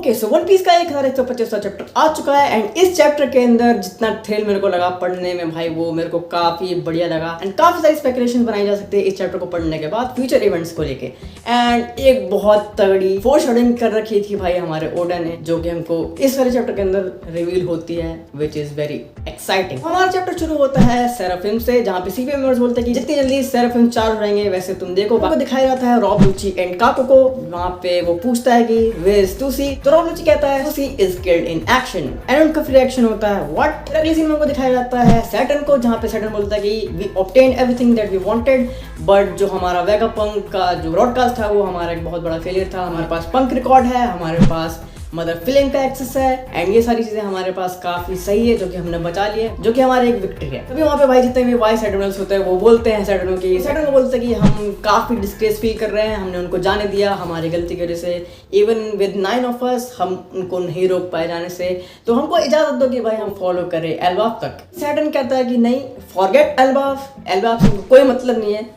Okay so one piece का 1125वां chapter आ चुका है एंड इस चैप्टर के अंदर जितना थ्रिल मेरे को लगा पढ़ने में भाई वो मेरे को काफी बढ़िया लगा एंड काफी सारी स्पेकुलेशन बनाई जा सकती है इस चैप्टर को पढ़ने के बाद फ्यूचर इवेंट्स को लेके एंड एक बहुत तगड़ी फोरशैडोइंग कर रखी थी भाई हमारे ओडा ने जो कि हमको इस वाले चैप्टर के अंदर रिवील होती है विच इज वेरी एक्साइटिंग। हमारा चैप्टर शुरू होता है सेराफिम से जहाँ पे सीपी मेंबर्स बोलते हैं कि जितनी जल्दी सेराफिम चार्ज हो जाएंगे वैसे तुम देखो। आपको दिखाया जाता है रॉब लूची एंड काको को, वहाँ पे वो पूछता है कि वेयर इज टूसी, तो रॉब लूची कहता है टूसी is killed in action and उनका फिर रिएक्शन होता है व्हाट। अगले सीन में हमको दिखाया जाता है सैटर्न को जहाँ पे सैटर्न बोलता है कि we obtained everything that we wanted but जो हमारा वेगापंक का जो ब्रॉडकास्ट था वो हमारा एक बहुत बड़ा फेलियर था। हमारे पास पंक रिकॉर्ड है, हमारे पास मदर फिलिंग का एक्सेस है एंड ये सारी चीजें हमारे पास काफी सही है जो कि हमने बचा लिए, जो कि हमारी एक विक्ट्री है। तभी वहाँ पे भाई जितने भी वाइस एडमिरल्स होते हैं वो बोलते हैं सैटर्न को बोलते हैं कि हम काफी डिस्ग्रेस फील कर रहे हैं, हमने उनको जाने दिया हमारी गलती की वजह से, इवन विद 9 ऑफ अस हम उनको नहीं रोक पाए जाने से, तो हमको इजाजत दो कि भाई हम फॉलो करें एल्बाफ तक। सैटर्न कहता है कि नहीं फॉरगेट एल्बाफ से कोई मतलब नहीं है।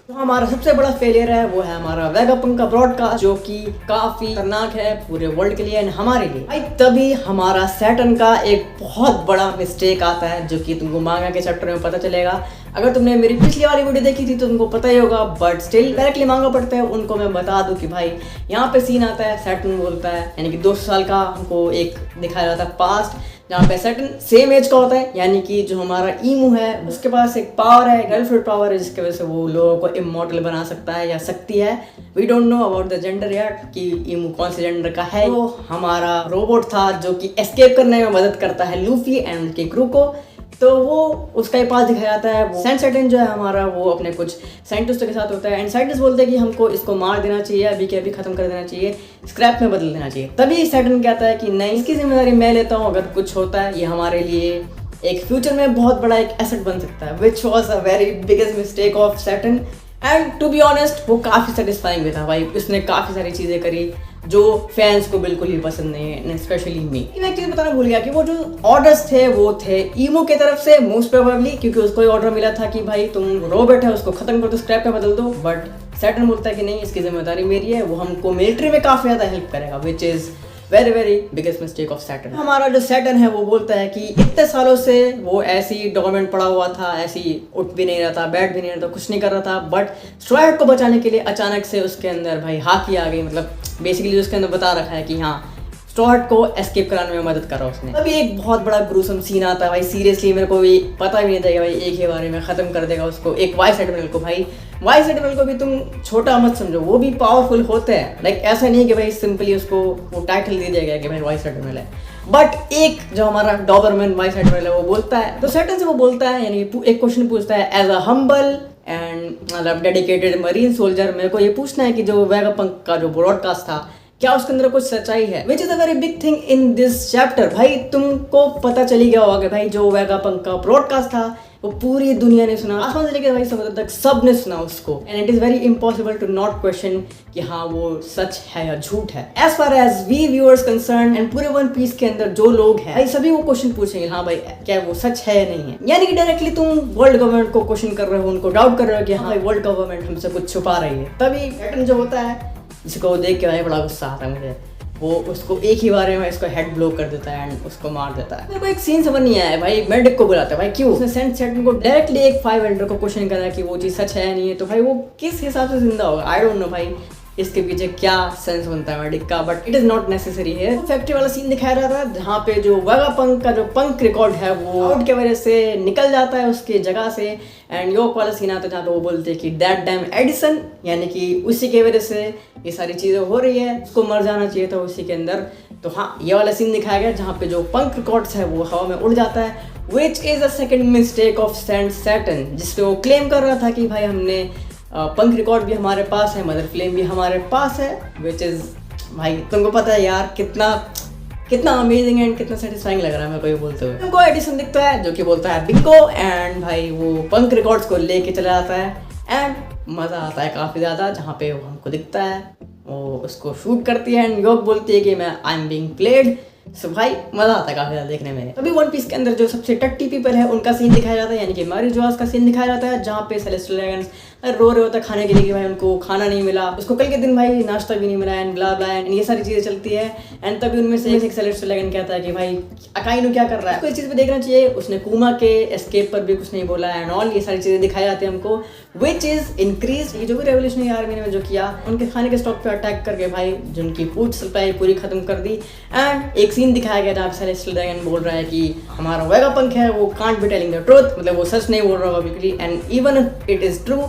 तो हमारा सबसे बड़ा फेलियर है वो है हमारा वेगापंक का ब्रॉडकास्ट जो कि काफी खतरनाक है पूरे वर्ल्ड के लिए एंड हमारे लिए। भाई तभी हमारा सैटर्न का एक बहुत बड़ा मिस्टेक आता है जो कि तुमको मांगा के चैप्टर में पता चलेगा। अगर तुमने मेरी पिछली वाली वीडियो देखी थी तो तुमको पता ही होगा बट स्टिल डायरेक्टली मांगा पड़ता है उनको मैं बता दूं कि भाई यहाँ पे सीन आता है सैटर्न बोलता है यानी कि 200 साल का हमको एक दिखाया जाता है पास्ट जहाँ पे सैटर्न सेम एज का होता है यानी कि जो हमारा ईमू है उसके पास एक पावर है, गर्लफ्रूट पावर है जिसकी वजह से वो लोगों को इमॉर्टल बना सकता है या सकती है। We don't know about the gender यार कि ईमू कौन से जेंडर का है। तो हमारा रोबोट था जो कि एस्केप करने में मदद करता है लूफी एंड उनके क्रू को, तो वो उसका ही पास दिखाया जाता है। वो सैटर्न जो है हमारा वो अपने कुछ साइंटिस्टों के साथ होता है एंड साइंटिस्ट बोलते हैं कि हमको इसको मार देना चाहिए, अभी के अभी खत्म कर देना चाहिए, स्क्रैप में बदल देना चाहिए। तभी सैटर्न कहता है कि नहीं इसकी जिम्मेदारी मैं लेता हूँ, अगर कुछ होता है ये हमारे लिए एक फ्यूचर में बहुत बड़ा एक एसेट बन सकता है which was a very biggest mistake of Saturn and to be honest वो काफ़ी सेटिस्फाइंग भी था भाई। उसने काफ़ी सारी चीज़ें करी जो फैंस को बिल्कुल ही पसंद नहीं है, स्पेशली मी। मैं एक चीज़ बताना भूल गया कि वो जो ऑर्डर्स थे वो थे ईमो की तरफ से मोस्ट प्रोबेबली, क्योंकि उसको ही ऑर्डर मिला था कि भाई तुम रोबोट है उसको खत्म कर दो, स्क्रैप में बदल दो। बट सैटर्न बोलता है कि नहीं इसकी जिम्मेदारी मेरी है, वो हमको मिलिट्री में काफ़ी ज़्यादा हेल्प करेगा which is very very biggest mistake of Saturn. हमारा जो सैटर्न है वो बोलता है कि इतने सालों से वो ऐसी डॉक्यूमेंट पड़ा हुआ था, ऐसी उठ भी नहीं रहा था, बैठ भी नहीं रहा था, कुछ नहीं कर रहा था, बट स्ट्रॉ हैट को बचाने के लिए अचानक से उसके अंदर भाई हाकी आ गई। मतलब बेसिकली उसके अंदर बता रखा है कि हाँ स्ट्रॉ हैट को एस्केप कराने में मदद करा उसने। अभी एक बहुत बड़ा ग्रूसम सीन आता है भाई, सीरियसली मेरे को भी पता भी नहीं था कि भाई एक ही बारे में खत्म कर देगा उसको, एक वाइस एडमिरल को। भाई वाइस एडमिरल को भी तुम छोटा मत समझो, वो भी पावरफुल होते हैं। लाइक ऐसा नहीं है कि भाई सिंपली उसको वो टाइटल दे दिया गया कि भाई वाइस एडमिरल है। बट एक जो हमारा डॉबरमैन वाइस एडमिरल है वो बोलता है, तो सैटर्न से वो बोलता है यानी एक क्वेश्चन पूछता है एज अ हम्बल एंड मतलब डेडिकेटेड मरीन सोल्जर मेरे को ये पूछना है कि जो वेगापंक का जो ब्रॉडकास्ट था क्या उसके अंदर कुछ सच्चाई है, which is a very big thing in this chapter. भाई तुमको पता चली गया होगा कि भाई जो वेगापंक का ब्रॉडकास्ट था वो पूरी दुनिया ने सुना, आसमान से लेकर भाई समुद्र तक सब ने सुना उसको and it is very impossible to not question कि हाँ वो सच है या झूठ है। As far as we viewers concern and पूरे वन पीस के अंदर जो लोग हैं भाई सभी वो क्वेश्चन पूछेंगे हाँ भाई क्या वो सच है या नहीं है। यानी कि डायरेक्टली तुम वर्ल्ड गवर्नमेंट को क्वेश्चन कर रहे हो, उनको डाउट कर रहे हो कि हाँ भाई वर्ल्ड गवर्नमेंट हमसे कुछ छुपा रही है। तभी पैटर्न जो होता है जिसको देख के भाई बड़ा गुस्सा आता है मुझे, वो उसको एक ही बारे में इसको हेड ब्लो कर देता है एंड उसको मार देता है। मेरे को एक सीन समझ नहीं आया भाई, मेडिक को बुलाता है भाई क्यों, उसने सैटर्न को डायरेक्टली एक 5 एल्डर को क्वेश्चन करा कि वो चीज़ सच है या नहीं है, तो भाई वो किस हिसाब से जिंदा होगा आई डोंट नो भाई इसके पीछे क्या सेंस बनता है मेडिक का, but it is not necessary है। फैक्ट्री वाला सीन दिखाया जाता है जहाँ पे जो वेगापंक का जो पंक रिकॉर्ड है वो आउट के वजह से निकल जाता है उसकी जगह से एंड योक वाला सीन आता है जहाँ पे वो बोलते हैं कि दैट डैम एडिसन यानी कि उसी की वजह से ये सारी चीज़ें हो रही है, उसको मर जाना चाहिए था उसी के अंदर। तो हाँ ये वाला सीन दिखाया गया जहाँ पे जो पंक रिकॉर्ड्स है वो हवा में उड़ जाता है which is a second mistake of Saturn, जिसपे वो क्लेम कर रहा था कि भाई हमने पंक रिकॉर्ड भी हमारे पास है, मदर फ्लेम भी हमारे पास है, विच इज़ भाई तुमको पता है यार कितना अमेजिंग एंड कितना सेटिस्फाइंग लग रहा है मेरे को ये बोलते हुए। तुमको एडिसन दिखता है जो कि बोलता है बिंगो एंड भाई वो पंक रिकॉर्ड्स को लेके चला जाता है एंड मज़ा आता है काफ़ी ज़्यादा, जहाँ पे वो हमको दिखता है वो उसको शूट करती है एंड योग बोलती है कि मैं आई एम बीइंग प्लेड। सो भाई मजा आता है काफी ज्यादा देखने में। तभी वन पीस के अंदर जो सबसे टट्टी पीपल है उनका सीन दिखाया जाता है यानी कि मारिजोआस का सीन दिखाया जाता है जहाँ पे सेलेस्टियल ड्रैगन्स रो रहे होता है खाने के लिए कि भाई उनको खाना नहीं मिला, उसको कल के दिन भाई नाश्ता भी नहीं मिला एंड ब्ला ब्ला एंड ये सारी चीजें चलती है। एंड तभी उनमें से एक सेलेस्टियल ड्रैगन कहता है कि भाई अकाइनो क्या कर रहा है, उसको इस चीज पे देखना चाहिए। उसने कुमा के एस्केप पर भी कुछ नहीं बोला एंड ऑल ये सारी चीजें दिखाई जाती है हमको, विच इज इंक्रीज। ये जो भी रेवोल्यूशनरी आर्मी ने जो किया, उनके खाने के स्टॉक पे अटैक करके भाई जिनकी फूड सप्लाई पूरी खत्म कर दी। एंड एक सीन दिखाया गया जहाँ सेलेस्टियल ड्रैगन बोल रहा है कि हमारा वेगापंक है वो can't be telling the truth, मतलब वो सच नहीं बोल रहा होगा बिल्कुल। And even it is true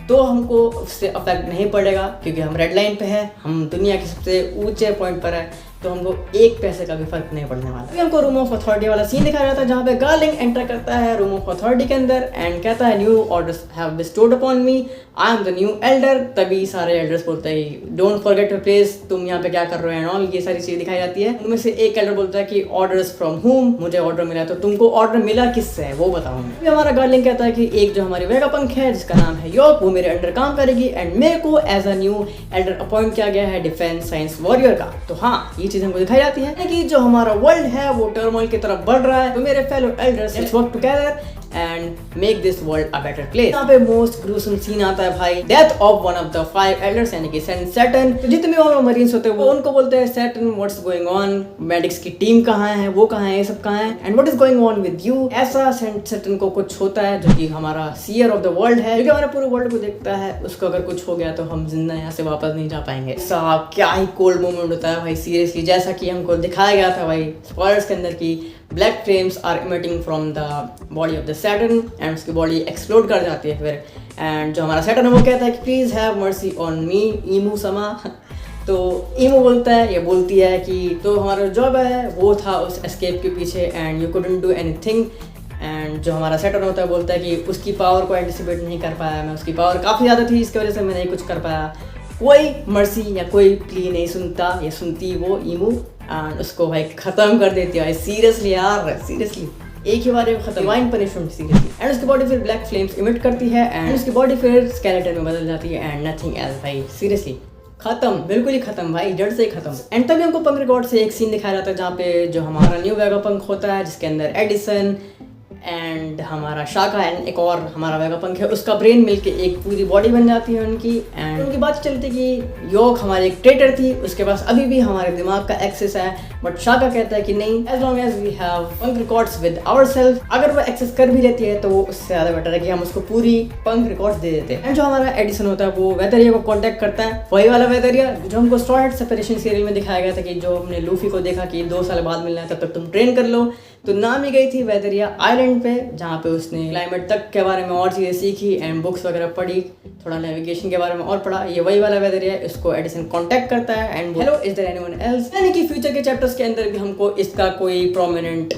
तो हमको उससे अफेक्ट नहीं पड़ेगा क्योंकि हम रेड लाइन पे है, हम दुनिया के सबसे ऊंचे पॉइंट पर है, तो हमको एक पैसे का भी फर्क नहीं पड़ने वाला। अभी हमको रूम ऑफ अथॉरिटी वाला सीन दिखाया जाता है जहाँ पे गार्लिंग एंटर करता है रूम ऑफ अथॉरिटी के अंदर एंड कहता है new orders have bestowed upon me, I am the new elder. तभी सारे एल्डर्स बोलते हैं डोंट फॉरगेट योर प्लेस, तुम यहाँ पे क्या कर रहे हो एंड ऑल ये सारी चीजें दिखाई जाती है। उनमें से एक एल्डर बोलता है कि ऑर्डर्स फ्रॉम हुम, मुझे ऑर्डर मिला है, तो तुमको ऑर्डर मिला किससे है वो बताओ। अभी हमारा गार्लिंग कहता है कि एक जो हमारी वेगापंक है जिसका नाम है योक, वो मेरे अंडर काम करेगी एंड मेरे को as a new elder appoint किया गया है डिफेंस साइंस वॉरियर का। तो हाँ ये चीज हमको दिखाई जाती है कि जो हमारा वर्ल्ड है वो टर्मोइल की तरफ बढ़ रहा है, तो मेरे fellow elders let's work together and make this world a better place. यहाँ पे मोस्ट ग्रूसम सीन आता है भाई, death of one of the 5 elders यानी कि सेंट सैटर्न। तो जितने भी वहाँ मरीन्स होते हैं वो उनको बोलते हैं Saturn what's going on, medics की टीम कहाँ है, वो कहाँ है, ये सब कहाँ है and what is going on with you. ऐसा सेंट सैटर्न को कुछ होता है जो कि हमारा सीयर ऑफ द वर्ल्ड है, जो हमारे पूरे वर्ल्ड को देखता है, उसको अगर कुछ हो गया तो हम जिंदा यहाँ से वापस नहीं जा पाएंगे। साहब क्या ही कोल्ड मोमेंट होता है भाई सीरियसली, जैसा कि हमको दिखाया गया था भाई स्पॉयलर्स के अंदर की black flames are emitting from the body of the Saturn and उसकी बॉडी एक्सप्लोड कर जाती है फिर। एंड जो हमारा सैटर्न है वो कहता है कि please have mercy on me Imu समा। तो ईमू बोलता है, ये बोलती है कि तो हमारा जॉब है वो था उस एस्केप के पीछे and you couldn't do anything. And जो हमारा सैटर्न होता है बोलता है कि उसकी पावर को एंटिसिपेट नहीं कर पाया मैं, उसकी पावर काफ़ी ज़्यादा थी इसकी वजह से मैं नहीं कुछ कर पाया। कोई मर्सी या कोई प्ली नहीं सुनता, ये सुनती वो ईमू एंड उसको भाई खत्म कर देती है। सीरियसली यार, सीरियसली एक ही बार खत्म, डिवाइन पनिशमेंट सीरियसली। एंड उसकी बॉडी फिर ब्लैक फ्लेम्स इमिट करती है एंड उसकी बॉडी फिर स्केलेटन में बदल जाती है एंड नथिंग एल्स भाई, सीरियसली खत्म, बिल्कुल ही खत्म भाई, जड़ से ही खत्म। एंड तभी हमको पंक रिकॉर्ड से एक सीन दिखाया जाता है जहाँ पे जो हमारा न्यू वेगापंक होता है जिसके अंदर एडिसन एंड हमारा शाका एंड एक और हमारा वेगापंक है उसका ब्रेन मिलके एक पूरी बॉडी बन जाती है उनकी। एंड उनकी बात चलती कि योक हमारी एक ट्रेटर थी, उसके पास अभी भी हमारे दिमाग का एक्सेस है, बट शाका कहता है कि नहीं, as long as we have punk records with ourself, अगर वो एक्सेस कर भी लेती है तो वो उससे ज़्यादा बेटर है कि हम उसको पूरी पंक रिकॉर्ड्स दे देते हैं। एंड जो हमारा एडिसन होता है वो वेदरिया को कॉन्टैक्ट करता है, वही वाला वेदरिया जो हमको स्ट्रॉ हैट सेपरेशन सीरियल में दिखाया गया था कि जो हमने लूफी को देखा कि 2 साल बाद मिलना है तब तक तुम ट्रेन कर लो। तो नाम ही गई थी वेदरिया आइलैंड पे जहाँ पे उसने क्लाइमेट तक के बारे में और चीज़ें सीखी एंड बुक्स वगैरह पढ़ी, थोड़ा नेविगेशन के बारे में और पढ़ा। ये वही वाला वेदरिया है, इसको एडिसन कांटेक्ट करता है and hello is there anyone else, यानी कि फ्यूचर के चैप्टर्स के अंदर भी हमको इसका कोई प्रोमिनेंट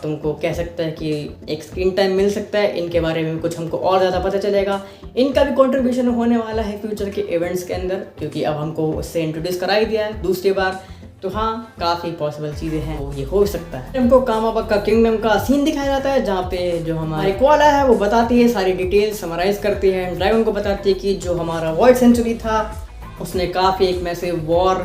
तुमको कह सकता है कि एक स्क्रीन टाइम मिल सकता है, इनके बारे में कुछ हमको और ज़्यादा पता चलेगा, इनका भी कॉन्ट्रीब्यूशन होने वाला है फ्यूचर के इवेंट्स के अंदर, क्योंकि अब हमको उससे इंट्रोड्यूस करा ही दिया है दूसरी बार। तो हाँ काफ़ी पॉसिबल चीज़ें हैं, वो ये हो सकता है। हमको कामाबक्का किंगडम का सीन दिखाया जाता है जहाँ पे जो हमारी कोआला है वो बताती है सारी डिटेल्स समराइज करती है, ड्रैगन को बताती है कि जो हमारा वर्ल्ड सेंचुरी था उसने काफ़ी एक मैसिव वॉर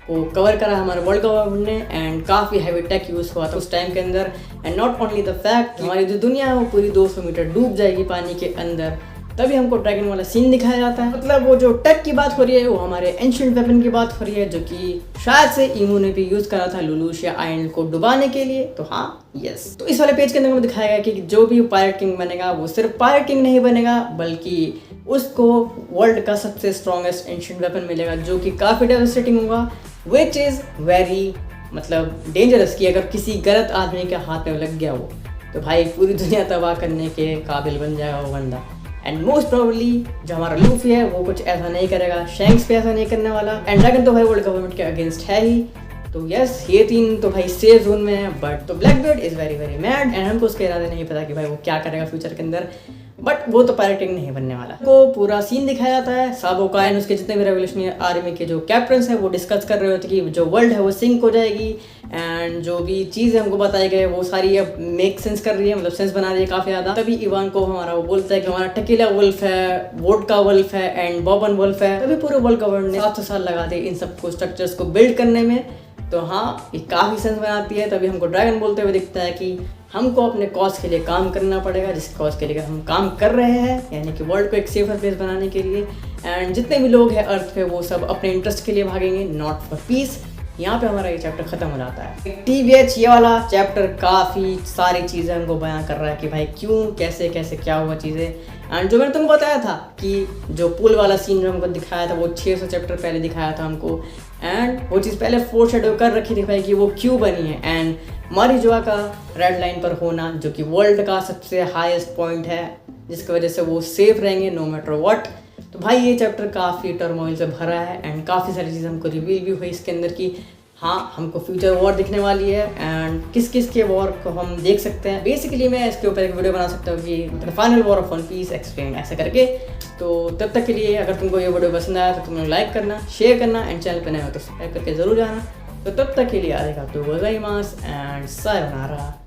को कवर करा हमारे वर्ल्ड गवर्नमेंट ने एंड काफ़ी हैवी टेक यूज़ हुआ था उस टाइम के अंदर। And not only the fact हमारी जो दुनिया है वो पूरी 200 मीटर डूब जाएगी पानी के अंदर। तभी हमको ड्रैगन वाला सीन दिखाया जाता है, मतलब वो जो टेक की बात हो रही है वो हमारे एंशिएंट वेपन की बात हो रही है जो कि शायद से ईमू ने भी यूज़ करा था लुलूशिया आइलैंड को डुबाने के लिए। तो हाँ यस, तो इस वाले पेज के अंदर हमें दिखाया गया कि जो भी पायरेट किंग बनेगा वो सिर्फ पायरेट किंग नहीं बनेगा बल्कि उसको वर्ल्ड का सबसे स्ट्रॉन्गेस्ट एंशिएंट वेपन मिलेगा जो कि काफ़ी डेवास्टेटिंग होगा, विच इज़ वेरी मतलब डेंजरस कि अगर किसी गलत आदमी के हाथ में लग गया वो तो भाई पूरी दुनिया तबाह करने के काबिल बन जाएगा वो बंदा। एंड मोस्ट प्रोबेबली जो हमारा लूफी है वो कुछ ऐसा नहीं करेगा, शैंक्स भी ऐसा नहीं करने वाला एंड ड्रैगन तो भाई वर्ल्ड गवर्नमेंट के अगेंस्ट है ही। तो यस ये 3 तो भाई सेफ जोन में है, बट तो Blackbeard is very very mad and हमको उसके इरादे नहीं पता कि भाई वो क्या करेगा फ्यूचर के अंदर, बट वो तो पायरेट किंग नहीं बनने वाला। को पूरा सीन दिखाया जाता है, साबो का एंड उसके जितने भी रेवोल्यूशनरी आर्मी के जो कैप्टन्स हैं वो डिस्कस कर रहे होते कि जो वर्ल्ड है वो सिंक हो जाएगी एंड जो भी चीज़ें हमको बताई गई वो सारी अब मेक सेंस कर रही है, मतलब सेंस बना रही है काफ़ी ज़्यादा। तभी इवान को हमारा वो बोलता है कि हमारा टकीला वुल्फ है, वोडका वुल्फ है एंड बॉबन वुल्फ है। तभी पूरे वर्ल्ड गवर्नमेंट ने 700 साल लगा दिए इन सबको स्ट्रक्चर्स को बिल्ड करने में तो हाँ, ये काफ़ी सेंस बनाती है। तभी हमको ड्रैगन बोलते हुए दिखता है कि हमको अपने कॉज के लिए काम करना पड़ेगा, जिस कॉज के लिए हम काम कर रहे हैं, यानी कि वर्ल्ड को एक सेफर प्लेस बनाने के लिए। एंड जितने भी लोग हैं अर्थ पे वो सब अपने इंटरेस्ट के लिए भागेंगे, नॉट फॉर पीस। यहाँ पे हमारा ये चैप्टर खत्म हो जाता है। TBH ये वाला चैप्टर काफ़ी सारी चीज़ें हमको बयां कर रहा है कि भाई क्यों, कैसे कैसे क्या हुआ चीज़ें। एंड जो मैंने तुमको बताया था कि जो पुल वाला सीन जो हमको दिखाया था वो 600 चैप्टर पहले दिखाया था हमको, एंड वो चीज़ पहले फोरशैडो कर रखी थी भाई कि वो क्यों बनी है। एंड मारीजुआ का रेड लाइन पर होना, जो कि वर्ल्ड का सबसे हाईएस्ट पॉइंट है, जिसकी वजह से वो सेफ रहेंगे नो मैटर व्हाट। तो भाई ये चैप्टर काफ़ी टर्मोइल से भरा है एंड काफ़ी सारी चीज़ें हमको रिवील भी हुई इसके अंदर कि हाँ, हमको फ्यूचर वॉर दिखने वाली है एंड किस किस के वॉर को हम देख सकते हैं। बेसिकली मैं इसके ऊपर एक वीडियो बना सकता हूँ कि the final war of one piece explain ऐसे करके। तो तब तक के लिए अगर तुमको ये वीडियो पसंद आया तो तुम लोग लाइक करना, शेयर करना एंड चैनल पर नए हो तो सब्सक्राइब करके ज़रूर जाना। तो तब तक के लिए आएगा तो गोजाइमास एंड सायोनारा।